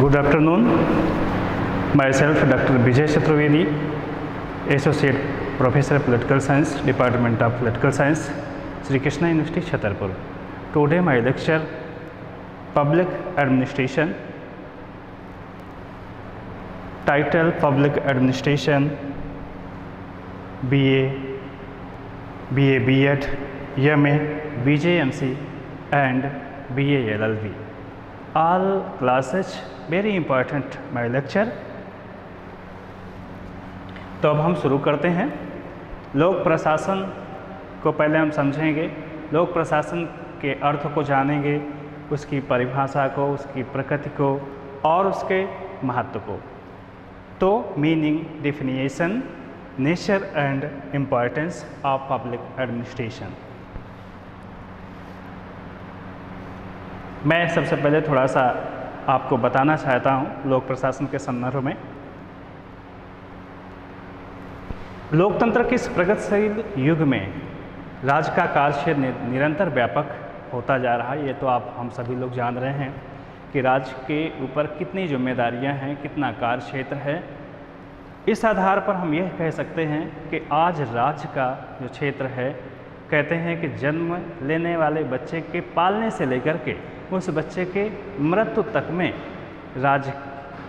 Good afternoon. Myself, Dr. Vijay Chaturvedi, Associate Professor Political Science, Department of Political Science, Sri Krishna University, Chhatarpur. Today my lecture, Public Administration. Title: Public Administration, BA, B.Ed, MA, BJMC and BA LLB. All classes very important my lecture. तो अब हम शुरू करते हैं। लोक प्रशासन को पहले हम समझेंगे, लोक प्रशासन के अर्थ को जानेंगे, उसकी परिभाषा को, उसकी प्रकृति को और उसके महत्व को। तो meaning, definition, nature and importance of public administration. मैं सबसे पहले थोड़ा सा आपको बताना चाहता हूँ लोक प्रशासन के संदर्भ में। लोकतंत्र के इस प्रगतिशील युग में राज्य का कार्यक्षेत्र निरंतर व्यापक होता जा रहा है। ये तो हम सभी लोग जान रहे हैं कि राज्य के ऊपर कितनी जिम्मेदारियां हैं, कितना कार्यक्षेत्र है। इस आधार पर हम यह कह सकते हैं कि आज राज्य का जो क्षेत्र है, कहते हैं कि जन्म लेने वाले बच्चे के पालने से लेकर के उस बच्चे के मृत्यु तक में राज्य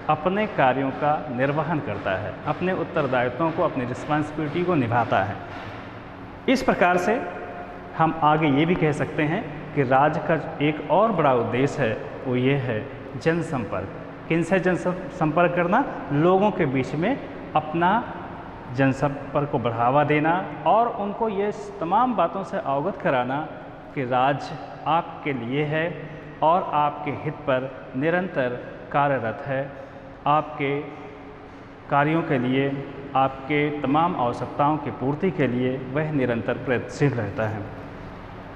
अपने कार्यों का निर्वहन करता है, अपने उत्तरदायित्वों को, अपनी रिस्पॉन्सिबिलिटी को निभाता है। इस प्रकार से हम आगे ये भी कह सकते हैं कि राज्य का एक और बड़ा उद्देश्य है, वो ये है जनसंपर्क। किनसे जनसंपर्क करना? लोगों के बीच में अपना जनसंपर्क को बढ़ावा देना और उनको ये तमाम बातों से अवगत कराना कि राज्य आपके लिए है और आपके हित पर निरंतर कार्यरत है, आपके कार्यों के लिए, आपके तमाम आवश्यकताओं की पूर्ति के लिए वह निरंतर प्रयत्नशील रहता है।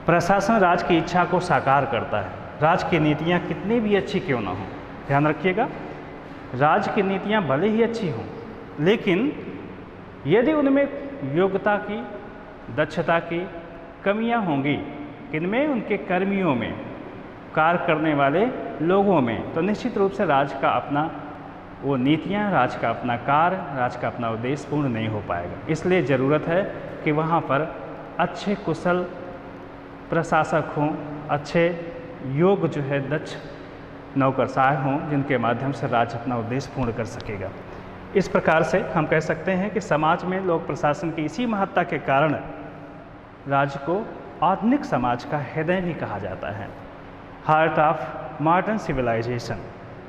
प्रशासन राज्य की इच्छा को साकार करता है। राज्य की नीतियाँ कितनी भी अच्छी क्यों ना हों, ध्यान रखिएगा, राज्य की नीतियाँ भले ही अच्छी हों, लेकिन यदि उनमें योग्यता की, दक्षता की कमियां होंगी, किनमें? उनके कर्मियों में, कार्य करने वाले लोगों में, तो निश्चित रूप से राज्य का अपना वो नीतियां, राज्य का अपना कार्य, राज्य का अपना उद्देश्य पूर्ण नहीं हो पाएगा। इसलिए ज़रूरत है कि वहाँ पर अच्छे कुशल प्रशासक हों, अच्छे योग्य जो है दक्ष नौकरशाह हों, जिनके माध्यम से राज्य अपना उद्देश्य पूर्ण कर सकेगा। इस प्रकार से हम कह सकते हैं कि समाज में लोक प्रशासन की इसी महत्ता के कारण राज्य को आधुनिक समाज का हृदय भी कहा जाता है, हार्ट ऑफ मॉडर्न सिविलाइजेशन।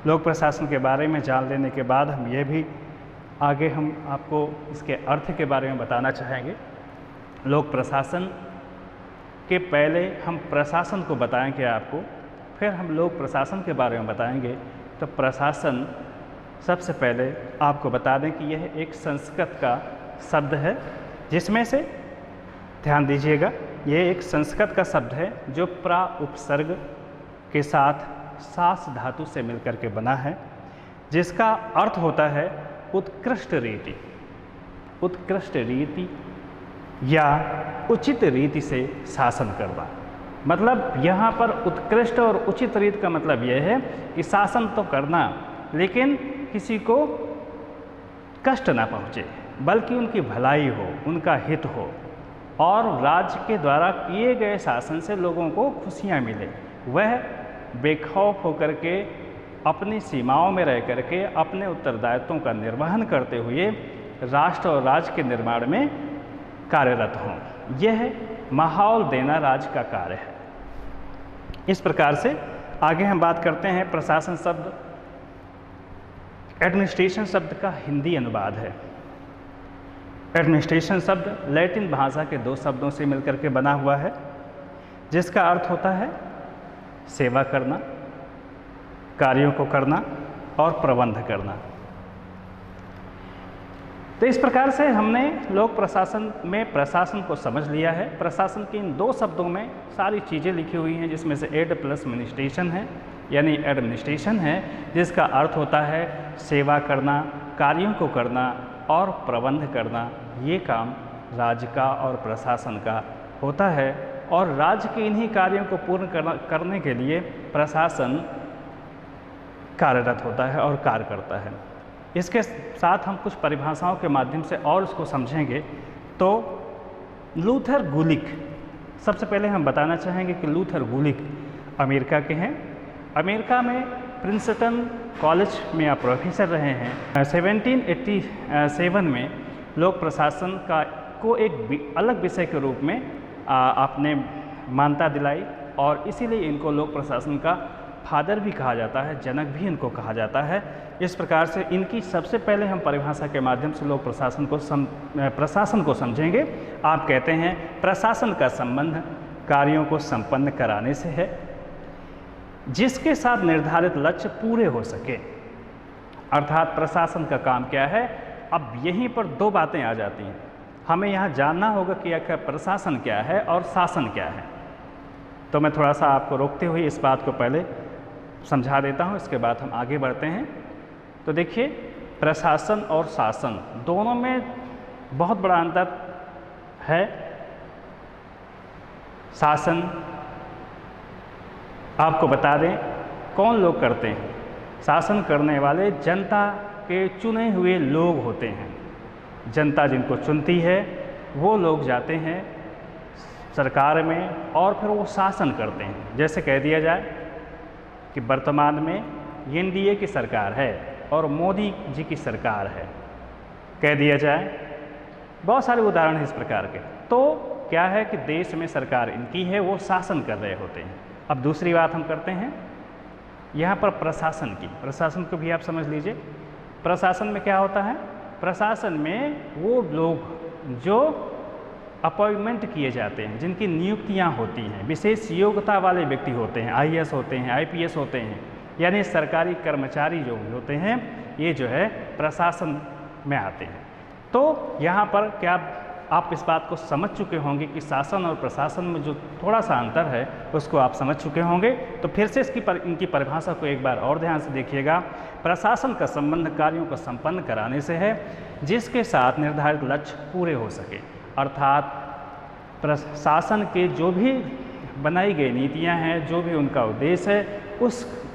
लोक प्रशासन के बारे में जान लेने के बाद हम ये भी आगे हम आपको इसके अर्थ के बारे में बताना चाहेंगे। लोक प्रशासन के पहले हम प्रशासन को बताएंगे आपको, फिर हम लोक प्रशासन के बारे में बताएंगे। तो प्रशासन सबसे पहले आपको बता दें कि यह एक संस्कृत का शब्द है, जिसमें से ध्यान दीजिएगा, यह एक संस्कृत का शब्द है जो प्रा उपसर्ग के साथ सास धातु से मिलकर के बना है, जिसका अर्थ होता है उत्कृष्ट रीति। उत्कृष्ट रीति या उचित रीति से शासन करना। मतलब यहाँ पर उत्कृष्ट और उचित रीति का मतलब यह है कि शासन तो करना, लेकिन किसी को कष्ट ना पहुँचे, बल्कि उनकी भलाई हो, उनका हित हो और राज्य के द्वारा किए गए शासन से लोगों को खुशियाँ मिले। वह बेखौफ होकर के अपनी सीमाओं में रह करके अपने उत्तरदायित्वों का निर्वहन करते हुए राष्ट्र और राज्य के निर्माण में कार्यरत हों। यह माहौल देना राज्य का कार्य है। इस प्रकार से आगे हम बात करते हैं। प्रशासन शब्द एडमिनिस्ट्रेशन शब्द का हिंदी अनुवाद है। एडमिनिस्ट्रेशन शब्द लैटिन भाषा के दो शब्दों से मिलकर के बना हुआ है, जिसका अर्थ होता है सेवा करना, कार्यों को करना और प्रबंध करना। तो इस प्रकार से हमने लोक प्रशासन में प्रशासन को समझ लिया है। प्रशासन के इन दो शब्दों में सारी चीज़ें लिखी हुई हैं, जिसमें से एड प्लस मिनिस्ट्रेशन है, यानी एडमिनिस्ट्रेशन है, जिसका अर्थ होता है सेवा करना, कार्यों को करना और प्रबंध करना। ये काम राज्य का और प्रशासन का होता है और राज्य के इन्हीं कार्यों को पूर्ण करने के लिए प्रशासन कार्यरत होता है और कार्य करता है। इसके साथ हम कुछ परिभाषाओं के माध्यम से और इसको समझेंगे। तो लूथर गुलिक, सबसे पहले हम बताना चाहेंगे कि लूथर गुलिक अमेरिका के हैं। अमेरिका में प्रिंसटन कॉलेज में आप प्रोफेसर रहे हैं। 1787 में लोक प्रशासन को एक अलग विषय के रूप में आपने मान्यता दिलाई और इसीलिए इनको लोक प्रशासन का फादर भी कहा जाता है, जनक भी इनको कहा जाता है। इस प्रकार से इनकी सबसे पहले हम परिभाषा के माध्यम से लोक प्रशासन को समझेंगे। आप कहते हैं प्रशासन का संबंध कार्यों को संपन्न कराने से है जिसके साथ निर्धारित लक्ष्य पूरे हो सके। अर्थात प्रशासन का काम क्या है। अब यहीं पर दो बातें आ जाती हैं, हमें यहाँ जानना होगा कि आखिर प्रशासन क्या है और शासन क्या है। तो मैं थोड़ा सा आपको रोकते हुए इस बात को पहले समझा देता हूँ, इसके बाद हम आगे बढ़ते हैं। तो देखिए, प्रशासन और शासन दोनों में बहुत बड़ा अंतर है। शासन आपको बता दें कौन लोग करते हैं। शासन करने वाले जनता के चुने हुए लोग होते हैं। जनता जिनको चुनती है वो लोग जाते हैं सरकार में और फिर वो शासन करते हैं। जैसे कह दिया जाए कि वर्तमान में एनडीए की सरकार है और मोदी जी की सरकार है, कह दिया जाए, बहुत सारे उदाहरण हैं इस प्रकार के। तो क्या है कि देश में सरकार इनकी है, वो शासन कर रहे होते हैं। अब दूसरी बात हम करते हैं यहाँ पर प्रशासन की। प्रशासन को भी आप समझ लीजिए। प्रशासन में क्या होता है, प्रशासन में वो लोग जो अपॉइंटमेंट किए जाते हैं, जिनकी नियुक्तियां होती हैं, विशेष योग्यता वाले व्यक्ति होते हैं, आईएएस होते हैं, आईपीएस होते हैं, यानी सरकारी कर्मचारी जो होते हैं, ये जो है प्रशासन में आते हैं। तो यहाँ पर क्या आप इस बात को समझ चुके होंगे कि शासन और प्रशासन में जो थोड़ा सा अंतर है उसको आप समझ चुके होंगे। तो फिर से इनकी परिभाषा को एक बार और ध्यान से देखिएगा। प्रशासन का संबंध कार्यों को संपन्न कराने से है जिसके साथ निर्धारित लक्ष्य पूरे हो सके। अर्थात प्रशासन के जो भी बनाई गई नीतियां हैं, जो भी उनका उद्देश्य है,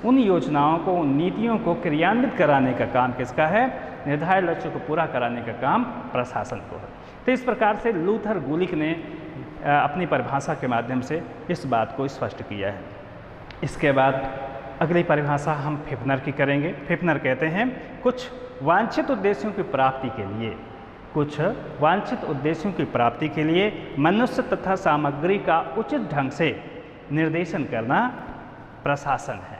उन योजनाओं को, उन नीतियों को क्रियान्वित कराने का काम किसका है, निर्धारित लक्ष्य को पूरा कराने का काम प्रशासन को है। तो इस प्रकार से लूथर गुलिक ने अपनी परिभाषा के माध्यम से इस बात को स्पष्ट किया है। इसके बाद अगली परिभाषा हम फिफ्नर की करेंगे। फिफ्नर कहते हैं कुछ वांछित उद्देश्यों की प्राप्ति के लिए, कुछ वांछित उद्देश्यों की प्राप्ति के लिए मनुष्य तथा सामग्री का उचित ढंग से निर्देशन करना प्रशासन है।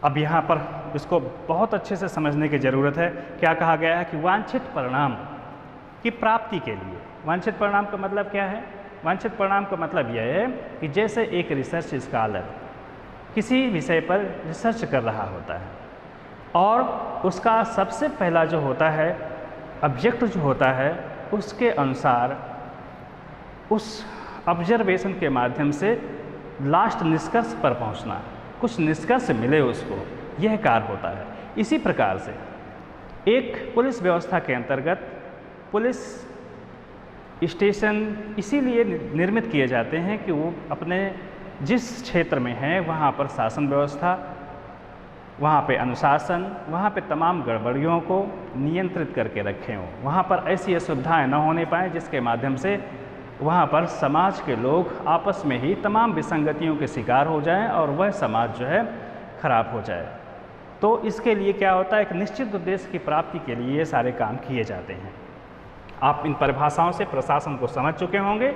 अब यहाँ पर इसको बहुत अच्छे से समझने की ज़रूरत है। क्या कहा गया है कि वांछित परिणाम की प्राप्ति के लिए। वांछित परिणाम का मतलब क्या है? वांछित परिणाम का मतलब यह है कि जैसे एक रिसर्च स्कॉलर किसी विषय पर रिसर्च कर रहा होता है और उसका सबसे पहला जो होता है ऑब्जेक्ट जो होता है, उसके अनुसार उस ऑब्जर्वेशन के माध्यम से लास्ट निष्कर्ष पर पहुंचना, कुछ निष्कर्ष मिले उसको, यह कार्य होता है। इसी प्रकार से एक पुलिस व्यवस्था के अंतर्गत पुलिस स्टेशन इसीलिए निर्मित किए जाते हैं कि वो अपने जिस क्षेत्र में है वहाँ पर शासन व्यवस्था, वहाँ पे अनुशासन, वहाँ पे तमाम गड़बड़ियों को नियंत्रित करके रखे हों, वहाँ पर ऐसी असुविधाएं न होने पाएँ जिसके माध्यम से वहाँ पर समाज के लोग आपस में ही तमाम विसंगतियों के शिकार हो जाएं और वह समाज जो है खराब हो जाए। तो इसके लिए क्या होता है, एक निश्चित उद्देश्य की प्राप्ति के लिए ये सारे काम किए जाते हैं। आप इन परिभाषाओं से प्रशासन को समझ चुके होंगे।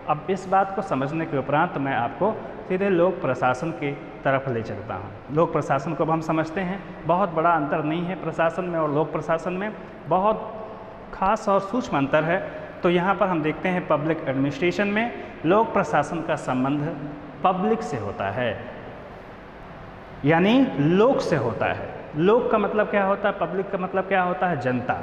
अब इस बात को समझने के उपरांत मैं आपको सीधे लोक प्रशासन की तरफ ले चलता हूँ। लोक प्रशासन को अब हम समझते हैं, बहुत बड़ा अंतर नहीं है प्रशासन में और लोक प्रशासन में, बहुत खास और सूक्ष्म अंतर है। तो यहाँ पर हम देखते हैं पब्लिक एडमिनिस्ट्रेशन में लोक प्रशासन का संबंध पब्लिक से होता है, यानी लोक से होता है। लोक का मतलब क्या होता है, पब्लिक का मतलब क्या होता है, जनता।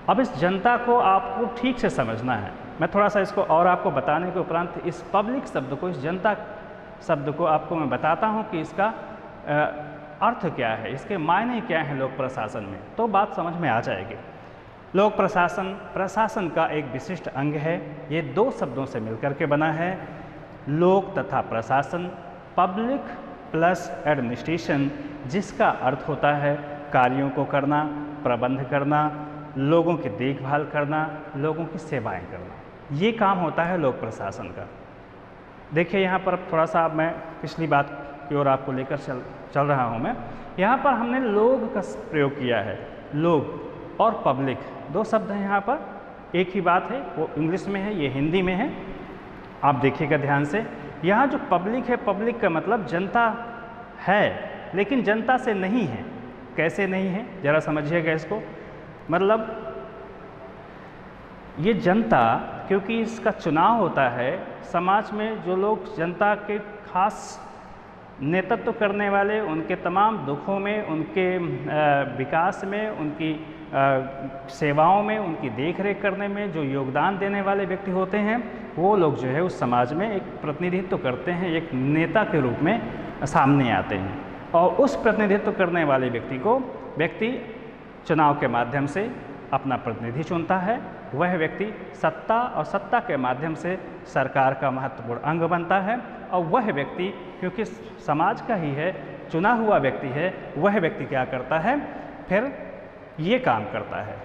अब इस जनता को आपको ठीक से समझना है। मैं थोड़ा सा इसको और आपको बताने के उपरांत इस पब्लिक शब्द को, इस जनता शब्द को आपको मैं बताता हूँ कि इसका अर्थ क्या है, इसके मायने क्या हैं लोक प्रशासन में, तो बात समझ में आ जाएगी। लोक प्रशासन प्रशासन का एक विशिष्ट अंग है। ये दो शब्दों से मिलकर के बना है, लोक तथा प्रशासन। पब्लिक प्लस एडमिनिस्ट्रेशन, जिसका अर्थ होता है कार्यों को करना, प्रबंध करना, लोगों की देखभाल करना, लोगों की सेवाएं करना। ये काम होता है लोक प्रशासन का। देखिए यहाँ पर थोड़ा सा मैं पिछली बात की ओर आपको लेकर चल रहा हूँ। मैं यहाँ पर हमने लोग का प्रयोग किया है। लोग और पब्लिक दो शब्द हैं यहाँ पर, एक ही बात है, वो इंग्लिश में है, ये हिंदी में है। आप देखिएगा ध्यान से, यहाँ जो पब्लिक है, पब्लिक का मतलब जनता है, लेकिन जनता से नहीं है। कैसे नहीं है, ज़रा समझिएगा इसको। मतलब ये जनता, क्योंकि इसका चुनाव होता है, समाज में जो लोग जनता के खास नेतृत्व करने वाले, उनके तमाम दुखों में, उनके विकास में, उनकी सेवाओं में, उनकी देखरेख करने में जो योगदान देने वाले व्यक्ति होते हैं, वो लोग जो है उस समाज में एक प्रतिनिधित्व करते हैं, एक नेता के रूप में सामने आते हैं। और उस प्रतिनिधित्व करने वाले व्यक्ति चुनाव के माध्यम से अपना प्रतिनिधि चुनता है। वह व्यक्ति सत्ता और सत्ता के माध्यम से सरकार का महत्वपूर्ण अंग बनता है। और वह व्यक्ति, क्योंकि समाज का ही है, चुना हुआ व्यक्ति है, वह व्यक्ति क्या करता है, फिर ये काम करता है।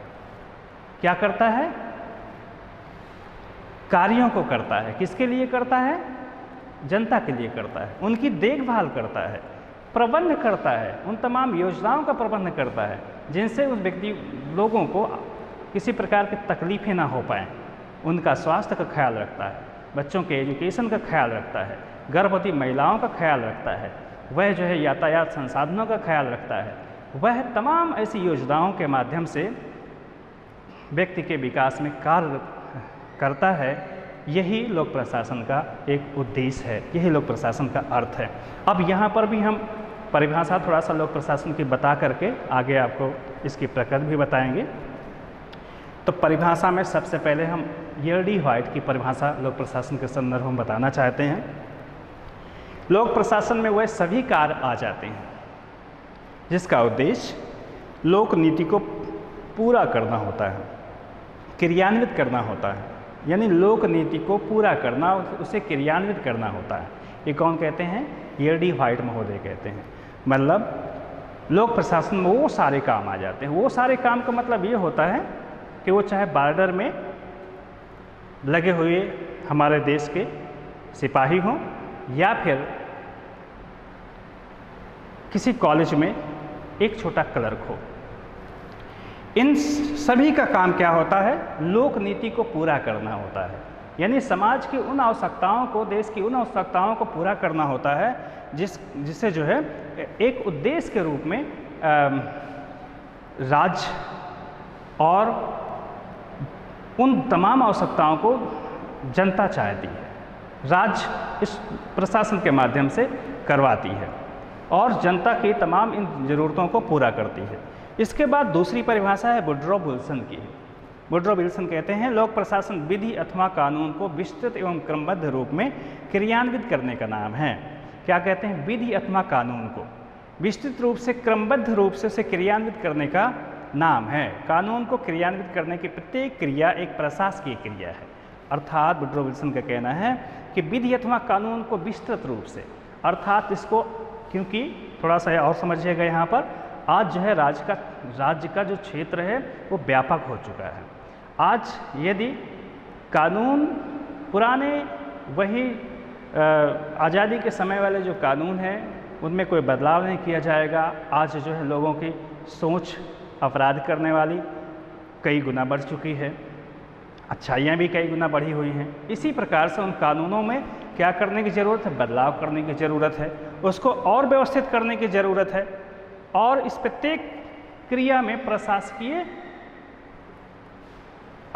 क्या करता है? कार्यों को करता है। किसके लिए करता है? जनता के लिए करता है। उनकी देखभाल करता है, प्रबंध करता है, उन तमाम योजनाओं का प्रबंध करता है जिनसे उस व्यक्ति लोगों को किसी प्रकार की तकलीफें ना हो पाएँ। उनका स्वास्थ्य का ख्याल रखता है, बच्चों के एजुकेशन का ख्याल रखता है, गर्भवती महिलाओं का ख्याल रखता है, वह जो है यातायात संसाधनों का ख्याल रखता है। वह तमाम ऐसी योजनाओं के माध्यम से व्यक्ति के विकास में कार्य करता है। यही लोक प्रशासन का एक उद्देश्य है, यही लोक प्रशासन का अर्थ है। अब यहाँ पर भी हम परिभाषा थोड़ा सा लोक प्रशासन की बता करके आगे आपको इसकी प्रकृति भी बताएंगे। तो परिभाषा में सबसे पहले हम E.R.D. व्हाइट की परिभाषा लोक प्रशासन के संदर्भ में बताना चाहते हैं। लोक प्रशासन में वह सभी कार्य आ जाते हैं जिसका उद्देश्य लोक नीति को पूरा करना होता है, क्रियान्वित करना होता है। यानी लोक नीति को पूरा करना, उसे क्रियान्वित करना होता है। ये कौन कहते हैं? E.R.D. व्हाइट महोदय कहते हैं। मतलब लोक प्रशासन में वो सारे काम आ जाते हैं। वो सारे काम का मतलब ये होता है कि वो चाहे बॉर्डर में लगे हुए हमारे देश के सिपाही हों या फिर किसी कॉलेज में एक छोटा क्लर्क हो, इन सभी का काम क्या होता है? लोक नीति को पूरा करना होता है। यानी समाज की उन आवश्यकताओं को, देश की उन आवश्यकताओं को पूरा करना होता है जिससे जो है एक उद्देश्य के रूप में राज्य और उन तमाम आवश्यकताओं को जनता चाहती है, राज्य इस प्रशासन के माध्यम से करवाती है और जनता की तमाम इन ज़रूरतों को पूरा करती है। इसके बाद दूसरी परिभाषा है वुड्रो विल्सन की। वुड्रो विल्सन कहते हैं लोक प्रशासन विधि अथवा कानून को विस्तृत एवं क्रमबद्ध रूप में क्रियान्वित करने का नाम है। क्या कहते हैं? विधि अथवा कानून को विस्तृत रूप से, क्रमबद्ध रूप से उसे क्रियान्वित करने का नाम है। कानून को क्रियान्वित करने की प्रत्येक क्रिया एक प्रशासकीय क्रिया है। अर्थात वुड्रो विल्सन का कहना है कि विधि अथवा कानून को विस्तृत रूप से, अर्थात इसको, क्योंकि थोड़ा सा और समझिएगा यहाँ पर, आज जो है राज्य का जो क्षेत्र है वो व्यापक हो चुका है। आज यदि कानून पुराने वही आज़ादी के समय वाले जो कानून हैं उनमें कोई बदलाव नहीं किया जाएगा। आज जो है लोगों की सोच अपराध करने वाली कई गुना बढ़ चुकी है, अच्छाइयाँ भी कई गुना बढ़ी हुई हैं। इसी प्रकार से उन कानूनों में क्या करने की ज़रूरत है? बदलाव करने की ज़रूरत है, उसको और व्यवस्थित करने की ज़रूरत है। और इस प्रत्येक क्रिया में प्रशासकीय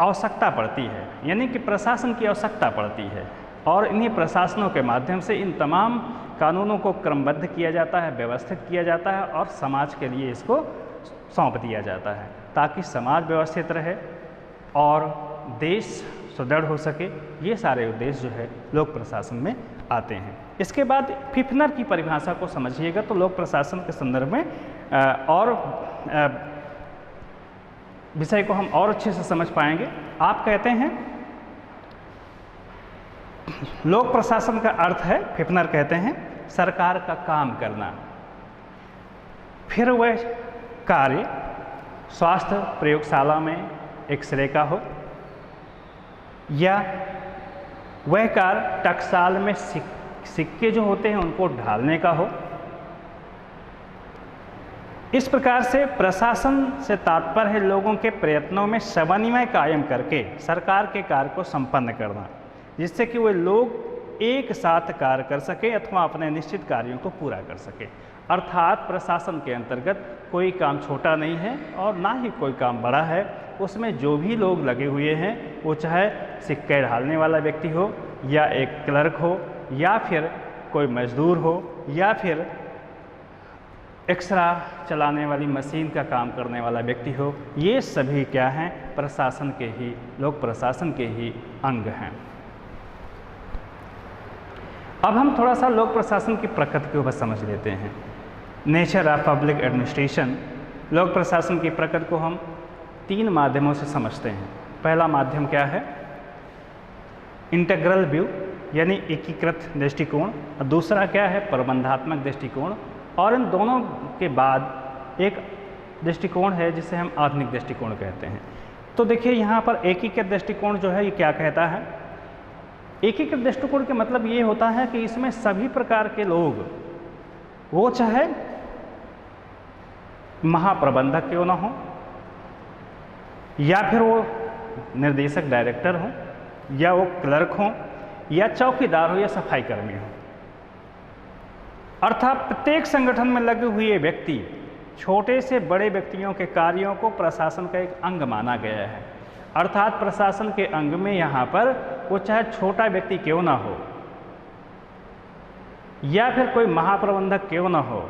आवश्यकता पड़ती है, यानी कि प्रशासन की आवश्यकता पड़ती है। और इन्हीं प्रशासनों के माध्यम से इन तमाम कानूनों को क्रमबद्ध किया जाता है, व्यवस्थित किया जाता है और समाज के लिए इसको सौंप दिया जाता है ताकि समाज व्यवस्थित रहे और देश सुदृढ़ हो सके। ये सारे उद्देश्य जो है लोक प्रशासन में आते हैं। इसके बाद फिफनर की परिभाषा को समझिएगा तो लोक प्रशासन के संदर्भ में और विषय को हम और अच्छे से समझ पाएंगे। आप कहते हैं लोक प्रशासन का अर्थ है, फिपनर कहते हैं, सरकार का काम करना। फिर वह कार्य स्वास्थ्य प्रयोगशाला में एक्सरे का हो, या वह कार्य टकसाल में सिक्के जो होते हैं उनको ढालने का हो। इस प्रकार से प्रशासन से तात्पर्य है लोगों के प्रयत्नों में समन्वय कायम करके सरकार के कार्य को संपन्न करना, जिससे कि वे लोग एक साथ कार्य कर सके अथवा अपने निश्चित कार्यों को पूरा कर सके। अर्थात प्रशासन के अंतर्गत कोई काम छोटा नहीं है और ना ही कोई काम बड़ा है। उसमें जो भी लोग लगे हुए हैं, वो चाहे सिक्के ढालने वाला व्यक्ति हो, या एक क्लर्क हो, या फिर कोई मजदूर हो, या फिर एक्सरा चलाने वाली मशीन का काम करने वाला व्यक्ति हो, ये सभी क्या हैं? प्रशासन के ही, लोक प्रशासन के ही अंग हैं। अब हम थोड़ा सा लोक प्रशासन की प्रकृति के ऊपर समझ लेते हैं। Nature of public administration. लोक प्रशासन की प्रकृति को हम 3 माध्यमों से समझते हैं। पहला माध्यम क्या है? इंटीग्रल व्यू, यानी एकीकृत दृष्टिकोण। और दूसरा क्या है? प्रबंधात्मक दृष्टिकोण। और इन दोनों के बाद एक दृष्टिकोण है जिसे हम आधुनिक दृष्टिकोण कहते हैं। तो देखिए यहाँ पर एकीकृत दृष्टिकोण जो है ये क्या कहता है? एकीकृत दृष्टिकोण के मतलब ये होता है कि इसमें सभी प्रकार के लोग, वो चाहे महाप्रबंधक क्यों ना हो, या फिर वो निर्देशक डायरेक्टर हो, या वो क्लर्क हो, या चौकीदार हो, या सफाई कर्मी हो, अर्थात प्रत्येक संगठन में लगे हुए व्यक्ति, छोटे से बड़े व्यक्तियों के कार्यों को प्रशासन का एक अंग माना गया है। अर्थात प्रशासन के अंग में यहाँ पर वो चाहे छोटा व्यक्ति क्यों ना हो, या फिर कोई महाप्रबंधक क्यों ना हो,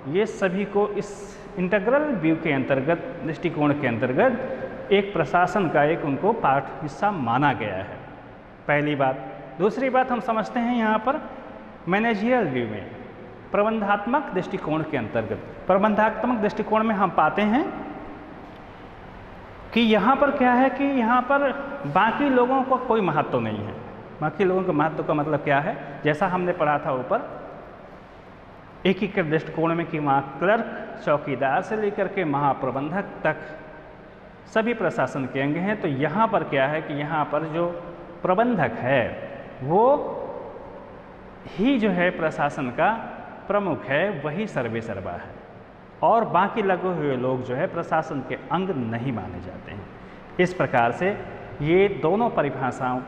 ये सभी को इस इंटीग्रल व्यू के अंतर्गत, दृष्टिकोण के अंतर्गत एक प्रशासन का एक उनको पार्ट, हिस्सा माना गया है। पहली बात। दूसरी बात हम समझते हैं यहाँ पर मैनेजियल व्यू में, प्रबंधात्मक दृष्टिकोण के अंतर्गत। प्रबंधात्मक दृष्टिकोण में हम पाते हैं कि यहाँ पर क्या है कि यहाँ पर बाकी लोगों को कोई महत्व नहीं है। बाकी लोगों के महत्व का मतलब क्या है? जैसा हमने पढ़ा था ऊपर, एकीकृत दृष्टिकोण में कि वहाँ क्लर्क, चौकीदार से लेकर के महाप्रबंधक तक सभी प्रशासन के अंग हैं। तो यहाँ पर क्या है कि यहाँ पर जो प्रबंधक है वो ही जो है प्रशासन का प्रमुख है, वही सर्वे सर्वा है, और बाकी लगे हुए लोग जो है प्रशासन के अंग नहीं माने जाते हैं। इस प्रकार से ये दोनों परिभाषाओं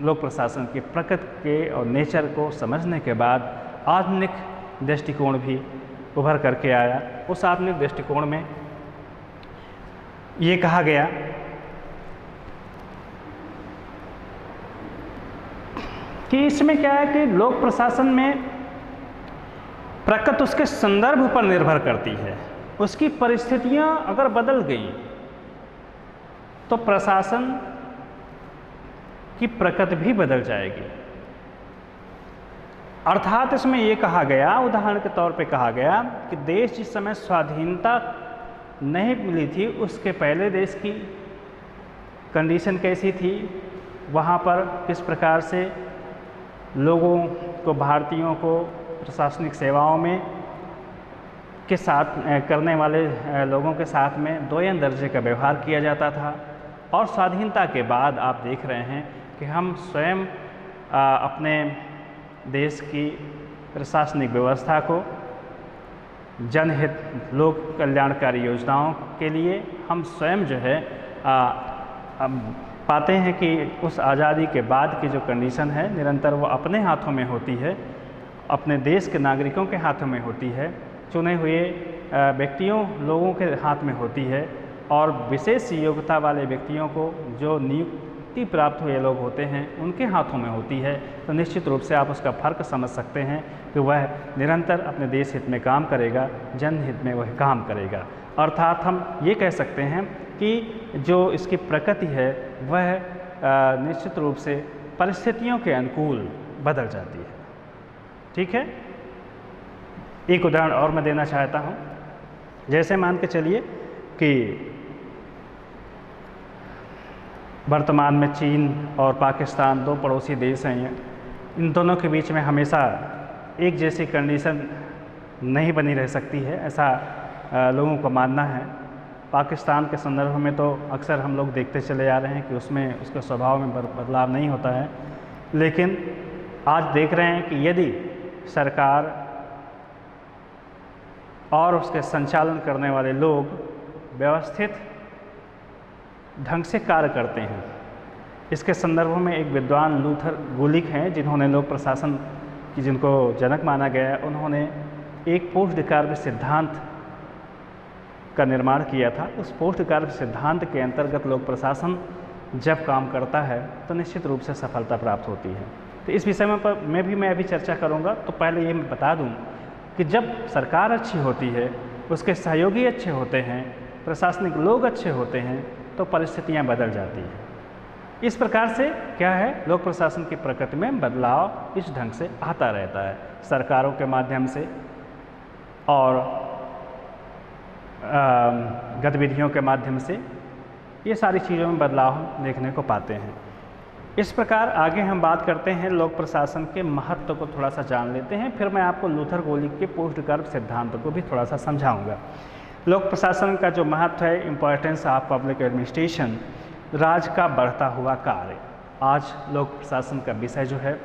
लोक प्रशासन की प्रकृति के और नेचर को समझने के बाद आधुनिक दृष्टिकोण भी उभर करके आया। उस आधुनिक दृष्टिकोण में ये कहा गया कि इसमें क्या है कि लोक प्रशासन में प्रकृति उसके संदर्भ पर निर्भर करती है। उसकी परिस्थितियां अगर बदल गई तो प्रशासन की प्रकृति भी बदल जाएगी। अर्थात इसमें ये कहा गया, उदाहरण के तौर पे कहा गया कि देश जिस समय स्वाधीनता नहीं मिली थी उसके पहले देश की कंडीशन कैसी थी, वहाँ पर किस प्रकार से लोगों को, भारतीयों को प्रशासनिक सेवाओं में के साथ करने वाले लोगों के साथ में दोयम दर्जे का व्यवहार किया जाता था। और स्वाधीनता के बाद आप देख रहे हैं कि हम स्वयं अपने देश की प्रशासनिक व्यवस्था को जनहित, लोक कल्याणकारी योजनाओं के लिए हम स्वयं जो है पाते हैं कि उस आज़ादी के बाद की जो कंडीशन है निरंतर वो अपने हाथों में होती है, अपने देश के नागरिकों के हाथों में होती है, चुने हुए व्यक्तियों, लोगों के हाथ में होती है, और विशेष योग्यता वाले व्यक्तियों को जो नियुक्ति प्राप्त हुए लोग होते हैं उनके हाथों में होती है। तो निश्चित रूप से आप उसका फ़र्क समझ सकते हैं कि वह निरंतर अपने देश हित में काम करेगा, जनहित में वह काम करेगा। अर्थात हम ये कह सकते हैं कि जो इसकी प्रकृति है वह निश्चित रूप से परिस्थितियों के अनुकूल बदल जाती है। ठीक है, एक उदाहरण और मैं देना चाहता हूँ। जैसे मान के चलिए कि वर्तमान में चीन और पाकिस्तान दो पड़ोसी देश हैं। इन दोनों के बीच में हमेशा एक जैसी कंडीशन नहीं बनी रह सकती है, ऐसा लोगों का मानना है। पाकिस्तान के संदर्भ में तो अक्सर हम लोग देखते चले आ रहे हैं कि उसमें उसके स्वभाव में बदलाव नहीं होता है, लेकिन आज देख रहे हैं कि यदि सरकार और उसके संचालन करने वाले लोग व्यवस्थित ढंग से कार्य करते हैं। इसके संदर्भ में एक विद्वान लूथर गुलिक हैं, जिन्होंने लोक प्रशासन की जिनको जनक माना गया है, उन्होंने एक पोस्ट कार्य सिद्धांत का निर्माण किया था। उस पोस्ट कार्य सिद्धांत के अंतर्गत लोक प्रशासन जब काम करता है तो निश्चित रूप से सफलता प्राप्त होती है। तो इस विषय में मैं अभी चर्चा करूंगा। तो पहले ये मैं बता दूं कि जब सरकार अच्छी होती है, उसके सहयोगी अच्छे होते हैं, प्रशासनिक लोग अच्छे होते हैं, तो परिस्थितियां बदल जाती हैं। इस प्रकार से क्या है, लोक प्रशासन की प्रकृति में बदलाव इस ढंग से आता रहता है, सरकारों के माध्यम से और गतिविधियों के माध्यम से ये सारी चीज़ों में बदलाव हम देखने को पाते हैं। इस प्रकार आगे हम बात करते हैं लोक प्रशासन के महत्व को थोड़ा सा जान लेते हैं, फिर मैं आपको लूथर गुलिक के पोस्ट कार्य सिद्धांत को भी थोड़ा सा समझाऊंगा। लोक प्रशासन का जो महत्व है, इम्पोर्टेंस ऑफ पब्लिक एडमिनिस्ट्रेशन, राज का बढ़ता हुआ कार्य। आज लोक प्रशासन का विषय जो है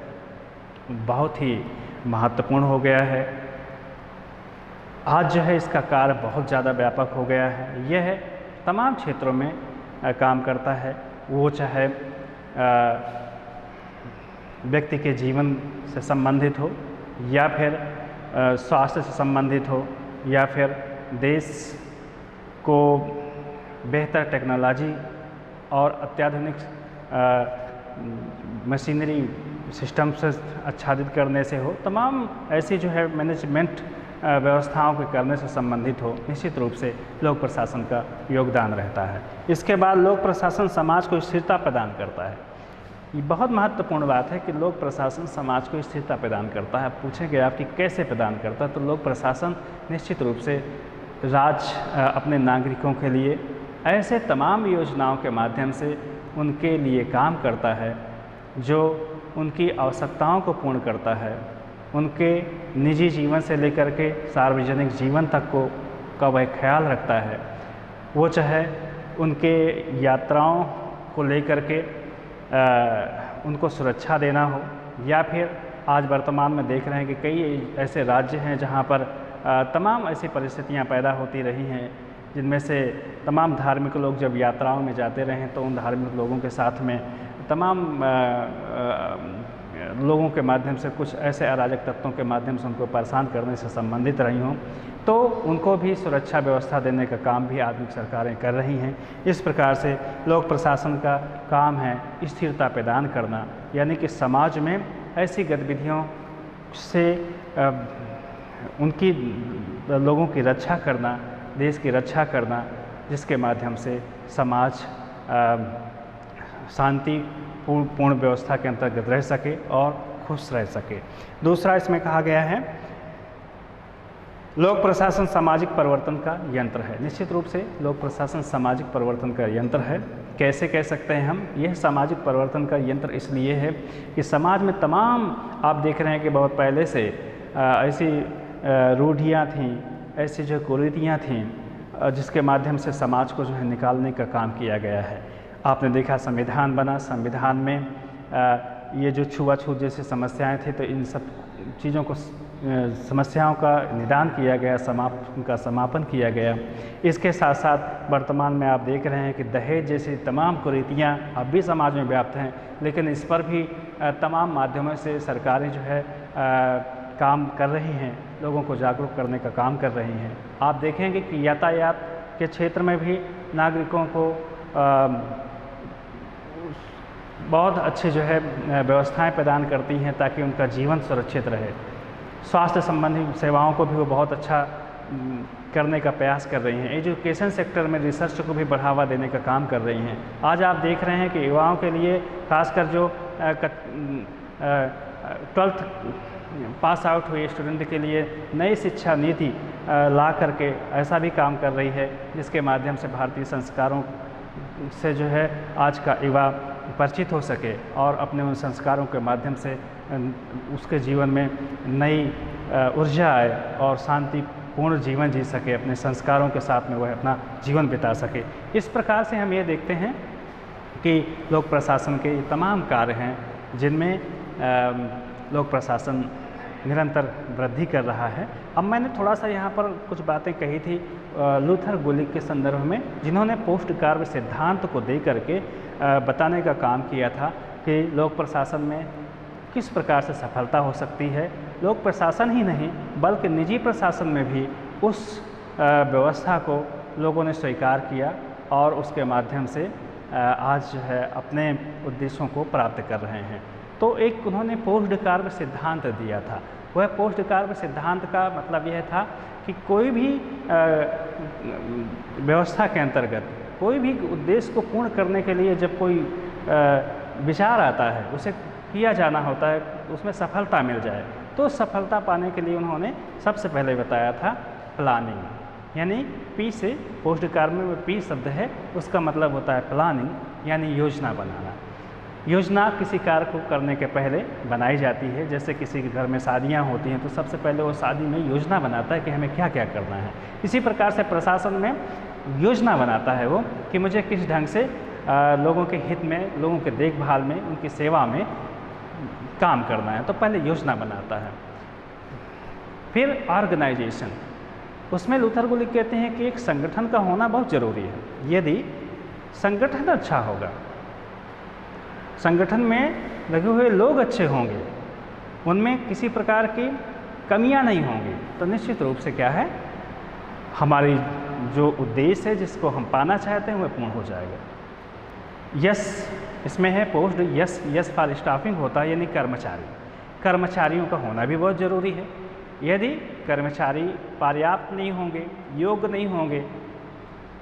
बहुत ही महत्वपूर्ण हो गया है। आज जो है इसका कार्य बहुत ज़्यादा व्यापक हो गया है। यह तमाम क्षेत्रों में काम करता है, वो चाहे व्यक्ति के जीवन से संबंधित हो, या फिर स्वास्थ्य से संबंधित हो, या फिर देश को बेहतर टेक्नोलॉजी और अत्याधुनिक मशीनरी सिस्टम से आच्छादित करने से हो। तमाम ऐसी जो है मैनेजमेंट व्यवस्थाओं के करने से संबंधित हो, निश्चित रूप से लोक प्रशासन का योगदान रहता है। इसके बाद लोक प्रशासन समाज को स्थिरता प्रदान करता है। ये बहुत महत्वपूर्ण बात है कि लोक प्रशासन समाज को स्थिरता प्रदान करता है। पूछेंगे आप कि कैसे प्रदान करता है, तो लोक प्रशासन निश्चित रूप से अपने नागरिकों के लिए ऐसे तमाम योजनाओं के माध्यम से उनके लिए काम करता है जो उनकी आवश्यकताओं को पूर्ण करता है, उनके निजी जीवन से लेकर के सार्वजनिक जीवन तक का वह ख्याल रखता है। वो चाहे उनके यात्राओं को लेकर के उनको सुरक्षा देना हो, या फिर आज वर्तमान में देख रहे हैं कि कई ऐसे राज्य हैं जहां पर तमाम ऐसी परिस्थितियां पैदा होती रही हैं, जिनमें से तमाम धार्मिक लोग जब यात्राओं में जाते रहे तो उन धार्मिक लोगों के साथ में तमाम लोगों के माध्यम से कुछ ऐसे अराजक तत्वों के माध्यम से उनको परेशान करने से संबंधित रही हों, तो उनको भी सुरक्षा व्यवस्था देने का काम भी आधुनिक सरकारें कर रही हैं। इस प्रकार से लोक प्रशासन का काम है स्थिरता प्रदान करना, यानी कि समाज में ऐसी गतिविधियों से उनकी लोगों की रक्षा करना, देश की रक्षा करना, जिसके माध्यम से समाज शांति पूर्ण व्यवस्था के अंतर्गत रह सके और खुश रह सके। दूसरा इसमें कहा गया है लोक प्रशासन सामाजिक परिवर्तन का यंत्र है। निश्चित रूप से लोक प्रशासन सामाजिक परिवर्तन का यंत्र है। कैसे कह सकते हैं हम, यह सामाजिक परिवर्तन का यंत्र इसलिए है कि समाज में तमाम आप देख रहे हैं कि बहुत पहले से ऐसी रूढ़ियाँ थीं, ऐसी जो कुरीतियाँ थीं, जिसके माध्यम से समाज को जो है निकालने का काम किया गया है। आपने देखा संविधान बना, संविधान में ये जो छुआछूत जैसी समस्याएं थी, तो इन सब चीज़ों को समस्याओं का निदान किया गया, उनका समापन किया गया। इसके साथ साथ वर्तमान में आप देख रहे हैं कि दहेज जैसी तमाम कुरीतियाँ अब भी समाज में व्याप्त हैं, लेकिन इस पर भी तमाम माध्यमों से सरकारें जो है काम कर रही हैं, लोगों को जागरूक करने का काम कर रही हैं। आप देखेंगे कि यातायात के क्षेत्र में भी नागरिकों को बहुत अच्छे जो है व्यवस्थाएं प्रदान करती हैं ताकि उनका जीवन सुरक्षित रहे। स्वास्थ्य संबंधी सेवाओं को भी वो बहुत अच्छा करने का प्रयास कर रही हैं। एजुकेशन सेक्टर में रिसर्च को भी बढ़ावा देने का काम कर रही हैं। आज आप देख रहे हैं कि युवाओं के लिए खासकर जो 12th पास आउट हुए स्टूडेंट के लिए नई शिक्षा नीति ला करके ऐसा भी काम कर रही है, जिसके माध्यम से भारतीय संस्कारों से जो है आज का युवा परिचित हो सके और अपने उन संस्कारों के माध्यम से उसके जीवन में नई ऊर्जा आए और शांतिपूर्ण जीवन जी सके, अपने संस्कारों के साथ में वह अपना जीवन बिता सके। इस प्रकार से हम ये देखते हैं कि लोक प्रशासन के ये तमाम कार्य हैं जिनमें लोक प्रशासन निरंतर वृद्धि कर रहा है। अब मैंने थोड़ा सा यहाँ पर कुछ बातें कही थी लूथर गुलिक के संदर्भ में, जिन्होंने पोस्ट कार्य सिद्धांत को दे करके बताने का काम किया था कि लोक प्रशासन में किस प्रकार से सफलता हो सकती है। लोक प्रशासन ही नहीं बल्कि निजी प्रशासन में भी उस व्यवस्था को लोगों ने स्वीकार किया और उसके माध्यम से आज जो है अपने उद्देश्यों को प्राप्त कर रहे हैं। तो एक उन्होंने पोस्ट कार्य सिद्धांत दिया था। वह पोस्ट कार्य सिद्धांत का मतलब यह था कि कोई भी व्यवस्था के अंतर्गत कोई भी उद्देश्य को पूर्ण करने के लिए जब कोई विचार आता है, उसे किया जाना होता है, उसमें सफलता मिल जाए, तो सफलता पाने के लिए उन्होंने सबसे पहले बताया था प्लानिंग, यानी पी से पोस्ट कार्य में पी शब्द है, उसका मतलब होता है प्लानिंग यानी योजना बनाना। योजना किसी कार्य को करने के पहले बनाई जाती है। जैसे किसी के घर में शादियां होती हैं तो सबसे पहले वो शादी में योजना बनाता है कि हमें क्या क्या करना है। इसी प्रकार से प्रशासन में योजना बनाता है वो कि मुझे किस ढंग से लोगों के हित में, लोगों के देखभाल में, उनकी सेवा में काम करना है, तो पहले योजना बनाता है। फिर ऑर्गेनाइजेशन, उसमें लूथर गुलिक कहते हैं कि एक संगठन का होना बहुत ज़रूरी है। यदि संगठन अच्छा होगा, संगठन में लगे हुए लोग अच्छे होंगे, उनमें किसी प्रकार की कमियां नहीं होंगी, तो निश्चित रूप से क्या है, हमारी जो उद्देश्य है जिसको हम पाना चाहते हैं वह पूर्ण हो जाएगा। यस इसमें है पोस्ट, यस फॉर स्टाफिंग होता है, यानी कर्मचारी, कर्मचारियों का होना भी बहुत ज़रूरी है। यदि कर्मचारी पर्याप्त नहीं होंगे, योग्य नहीं होंगे,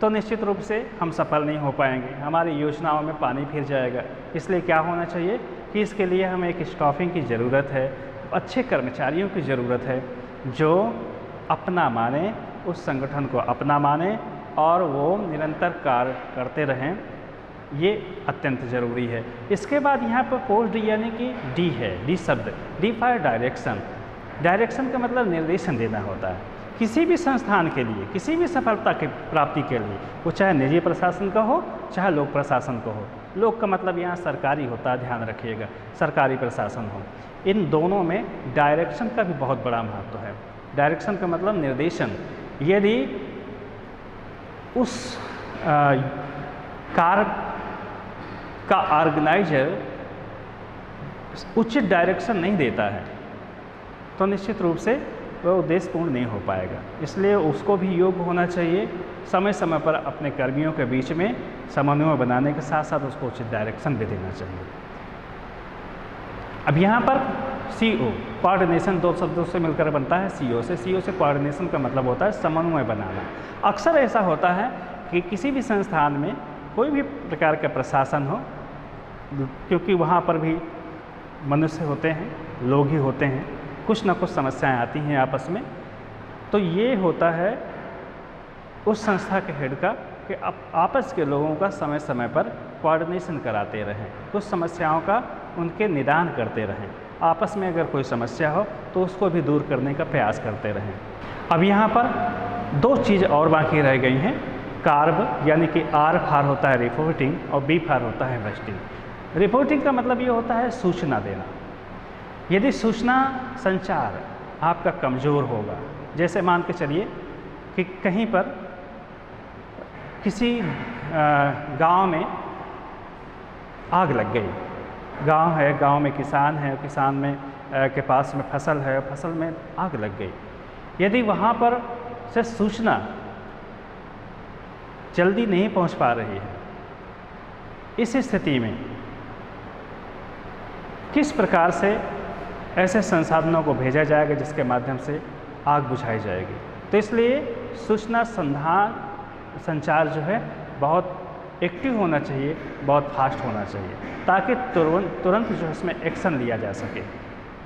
तो निश्चित रूप से हम सफल नहीं हो पाएंगे, हमारी योजनाओं में पानी फिर जाएगा। इसलिए क्या होना चाहिए कि इसके लिए हमें एक स्टाफिंग की ज़रूरत है, अच्छे कर्मचारियों की ज़रूरत है जो अपना माने, उस संगठन को अपना माने और वो निरंतर कार्य करते रहें, ये अत्यंत ज़रूरी है। इसके बाद यहाँ पर पोस्ट यानी कि डी है, डी शब्द, डी फॉर डायरेक्शन। डायरेक्शन का मतलब निर्देशन देना होता है किसी भी संस्थान के लिए, किसी भी सफलता की प्राप्ति के लिए, वो चाहे निजी प्रशासन का हो चाहे लोक प्रशासन का हो। लोक का मतलब यहाँ सरकारी होता है, ध्यान रखिएगा, सरकारी प्रशासन हो। इन दोनों में डायरेक्शन का भी बहुत बड़ा महत्व है। डायरेक्शन का मतलब निर्देशन। यदि उस कार्य का ऑर्गेनाइजर उचित डायरेक्शन नहीं देता है तो निश्चित रूप से वह उद्देश्य पूर्ण नहीं हो पाएगा। इसलिए उसको भी योग्य होना चाहिए, समय समय पर अपने कर्मियों के बीच में समन्वय बनाने के साथ साथ उसको उचित डायरेक्शन भी देना चाहिए। अब यहाँ पर CO कोऑर्डिनेशन, दो शब्दों से मिलकर बनता है CO से कोऑर्डिनेशन का मतलब होता है समन्वय बनाना। अक्सर ऐसा होता है कि किसी भी संस्थान में कोई भी प्रकार का प्रशासन हो, क्योंकि वहाँ पर भी मनुष्य होते हैं, लोग ही होते हैं, कुछ ना कुछ समस्याएं आती हैं आपस में, तो ये होता है उस संस्था के हेड का कि आपस के लोगों का समय समय पर कोऑर्डिनेशन कराते रहें, कुछ समस्याओं का उनके निदान करते रहें, आपस में अगर कोई समस्या हो तो उसको भी दूर करने का प्रयास करते रहें। अब यहाँ पर दो चीज़ और बाकी रह गई हैं। कार्ब यानी कि R फॉर होता है रिपोर्टिंग और B फॉर होता है इन्वेस्टिंग। रिपोर्टिंग का मतलब ये होता है सूचना देना। यदि सूचना संचार आपका कमज़ोर होगा, जैसे मान के चलिए कि कहीं पर किसी गांव में आग लग गई, गांव है, गांव में किसान है, किसान में के पास में फसल है, फसल में आग लग गई। यदि वहाँ पर से सूचना जल्दी नहीं पहुँच पा रही है, इस स्थिति में किस प्रकार से ऐसे संसाधनों को भेजा जाएगा जिसके माध्यम से आग बुझाई जाएगी। तो इसलिए सूचना संचार जो है बहुत एक्टिव होना चाहिए, बहुत फास्ट होना चाहिए, ताकि तुरंत जो इसमें एक्शन लिया जा सके।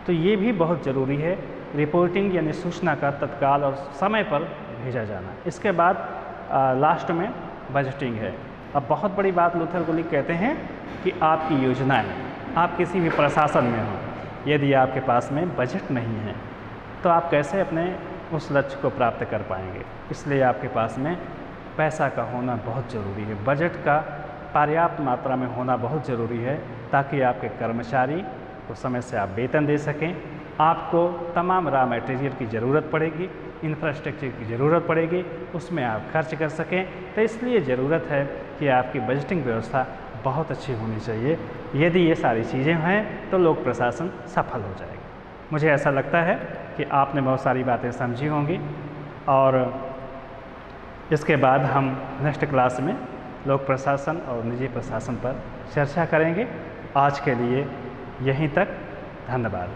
तो ये भी बहुत ज़रूरी है, रिपोर्टिंग यानी सूचना का तत्काल और समय पर भेजा जाना। इसके बाद लास्ट में बजटिंग है। अब बहुत बड़ी बात लूथर गुलिक कहते हैं कि आपकी योजनाएं, आप किसी भी प्रशासन में हो, यदि आपके पास में बजट नहीं है तो आप कैसे अपने उस लक्ष्य को प्राप्त कर पाएंगे। इसलिए आपके पास में पैसा का होना बहुत ज़रूरी है, बजट का पर्याप्त मात्रा में होना बहुत ज़रूरी है, ताकि आपके कर्मचारी को समय से आप वेतन दे सकें। आपको तमाम रॉ मटेरियल की ज़रूरत पड़ेगी, इंफ्रास्ट्रक्चर की ज़रूरत पड़ेगी, उसमें आप खर्च कर सकें। तो इसलिए ज़रूरत है कि आपकी बजटिंग व्यवस्था बहुत अच्छी होनी चाहिए। यदि ये सारी चीज़ें हैं तो लोक प्रशासन सफल हो जाएगा। मुझे ऐसा लगता है कि आपने बहुत सारी बातें समझी होंगी, और इसके बाद हम नेक्स्ट क्लास में लोक प्रशासन और निजी प्रशासन पर चर्चा करेंगे। आज के लिए यहीं तक, धन्यवाद।